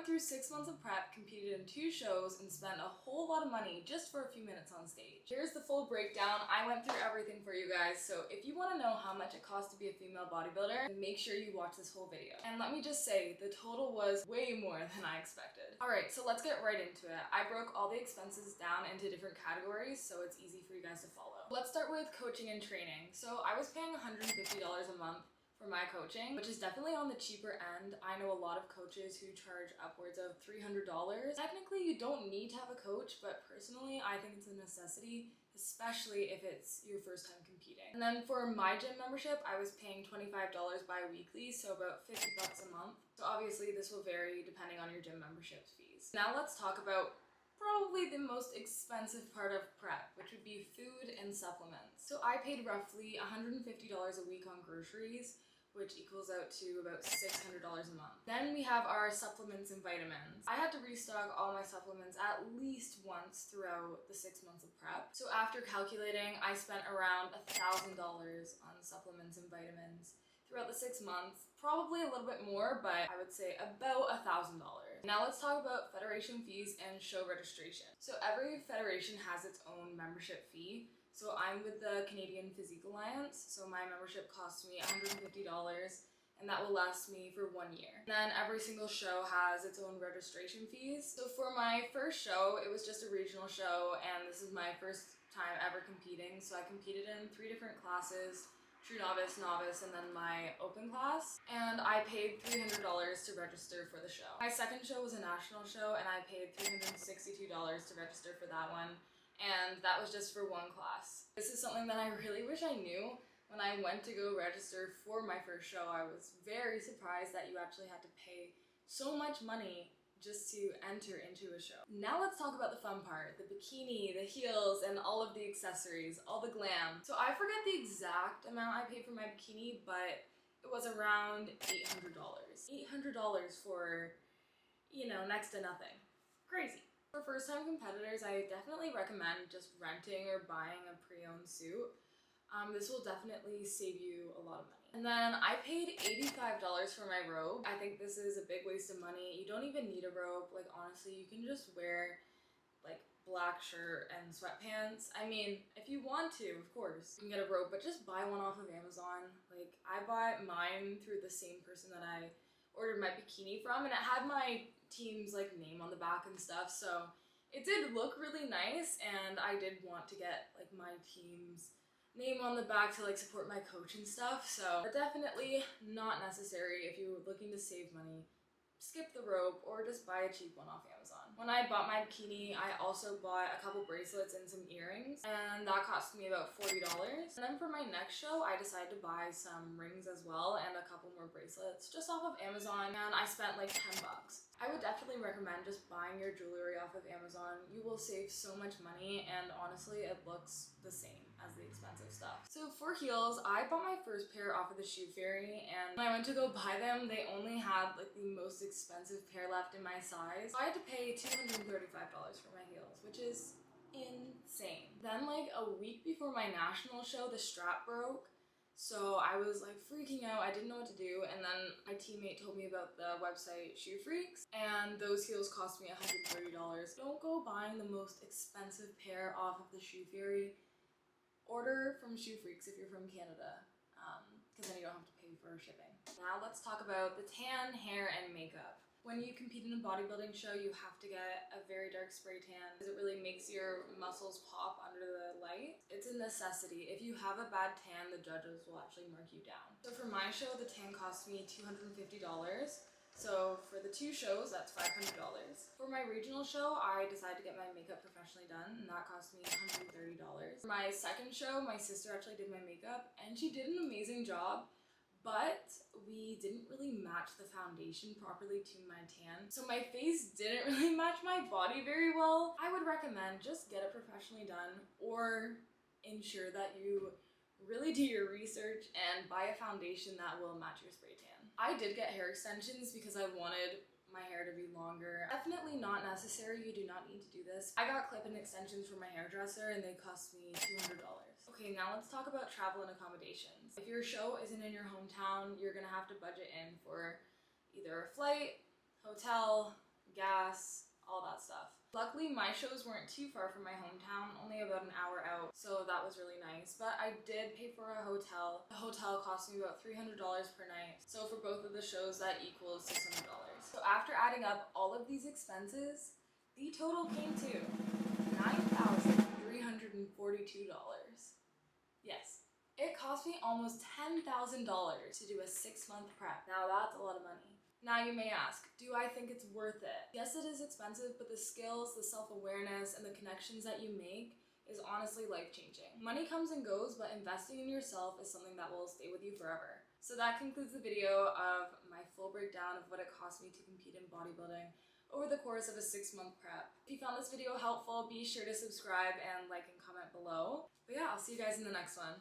went through 6 months of prep, competed in 2 shows, and spent a whole lot of money just for a few minutes on stage. Here's the full breakdown. I went through everything for you guys, so if you want to know how much it costs to be a female bodybuilder, then make sure you watch this whole video. And let me just say, the total was way more than I expected. Alright, so let's get right into it. I broke all the expenses down into different categories, so it's easy for you guys to follow. Let's start with coaching and training. So I was paying $150 a month for my coaching, which is definitely on the cheaper end. I know a lot of coaches who charge upwards of $300. Technically, you don't need to have a coach, but personally, I think it's a necessity, especially if it's your first time competing. And then for my gym membership, I was paying $25 bi-weekly, so about 50 bucks a month. So obviously this will vary depending on your gym membership fees. Now let's talk about probably the most expensive part of prep, which would be food and supplements. So I paid roughly $150 a week on groceries, which equals out to about $600 a month. Then we have our supplements and vitamins. I had to restock all my supplements at least once throughout the 6 months of prep. So after calculating, I spent around $1,000 on supplements and vitamins throughout the 6 months. Probably a little bit more, but I would say about $1,000. Now let's talk about federation fees and show registration. So every federation has its own membership fee. So I'm with the Canadian Physique Alliance, so my membership costs me $150, and that will last me for 1 year. And then every single show has its own registration fees. So for my first show, it was just a regional show, and this is my first time ever competing. So I competed in 3 different classes: true novice, novice, and then my open class. And I paid $300 to register for the show. My second show was a national show, and I paid $362 to register for that one. And that was just for 1 class. This is something that I really wish I knew. When I went to go register for my first show, I was very surprised that you actually had to pay so much money just to enter into a show. Now let's talk about the fun part: the bikini, the heels, and all of the accessories, all the glam. So I forget the exact amount I paid for my bikini, but it was around $800. $800 for, you know, next to nothing. Crazy. For first-time competitors, I definitely recommend just renting or buying a pre-owned suit. This will definitely save you a lot of money. And then I paid $85 for my robe. I think this is a big waste of money. You don't even need a robe. Like, honestly, you can just wear like black shirt and sweatpants. I mean, if you want to, of course, you can get a robe, but just buy one off of Amazon. Like, I bought mine through the same person that I ordered my bikini from, and it had my team's like name on the back and stuff, so it did look really nice, and I did want to get like my team's name on the back to like support my coach and stuff. So definitely not necessary. If you're looking to save money, skip the robe or just buy a cheap one off Amazon. When I bought my bikini, I also bought a couple bracelets and some earrings, and that cost me about $40. And then for my next show, I decided to buy some rings as well and a couple more bracelets just off of Amazon, and I spent like 10 bucks. I would definitely recommend just buying your jewelry off of Amazon. You will save so much money, and honestly, it looks the same as the expensive stuff. So for heels, I bought my first pair off of the Shoe Fairy, and when I went to go buy them, they only had like the most expensive pair left in my size. So I had to pay $235 for my heels, which is insane. Then like a week before my national show, the strap broke. So I was like freaking out. I didn't know what to do, and then my teammate told me about the website Shoe Freaks, and those heels cost me $130. Don't go buying the most expensive pair off of the Shoe Fairy. Order from Shoe Freaks if you're from Canada, because then you don't have to pay for shipping. Now let's talk about the tan, hair, and makeup. When you compete in a bodybuilding show, you have to get a very dark spray tan because it really makes your muscles pop under the light. It's a necessity. If you have a bad tan, the judges will actually mark you down. So for my show, the tan cost me $250. So for the 2 shows, that's $500. For my regional show, I decided to get my makeup professionally done, and that cost me $130. For my second show, my sister actually did my makeup, and she did an amazing job. But we didn't really match the foundation properly to my tan. So my face didn't really match my body very well. I would recommend just get it professionally done, or ensure that you really do your research and buy a foundation that will match your spray tan. I did get hair extensions because I wanted my hair to be longer. Definitely not necessary. You do not need to do this. I got clip-in extensions from my hairdresser, and they cost me $200. Okay, now let's talk about travel and accommodations. If your show isn't in your hometown, you're gonna have to budget in for either a flight, hotel, gas, all that stuff. Luckily, my shows weren't too far from my hometown, only about an hour out, so that was really nice. But I did pay for a hotel. The hotel cost me about $300 per night. So for both of the shows, that equals $600. So after adding up all of these expenses, the total came to $9,342. Yes. It cost me almost $10,000 to do a 6-month prep. Now that's a lot of money. Now you may ask, do I think it's worth it? Yes, it is expensive, but the skills, the self-awareness, and the connections that you make is honestly life-changing. Money comes and goes, but investing in yourself is something that will stay with you forever. So that concludes the video of my full breakdown of what it cost me to compete in bodybuilding over the course of a 6-month prep. If you found this video helpful, be sure to subscribe and like and comment below. But yeah, I'll see you guys in the next one.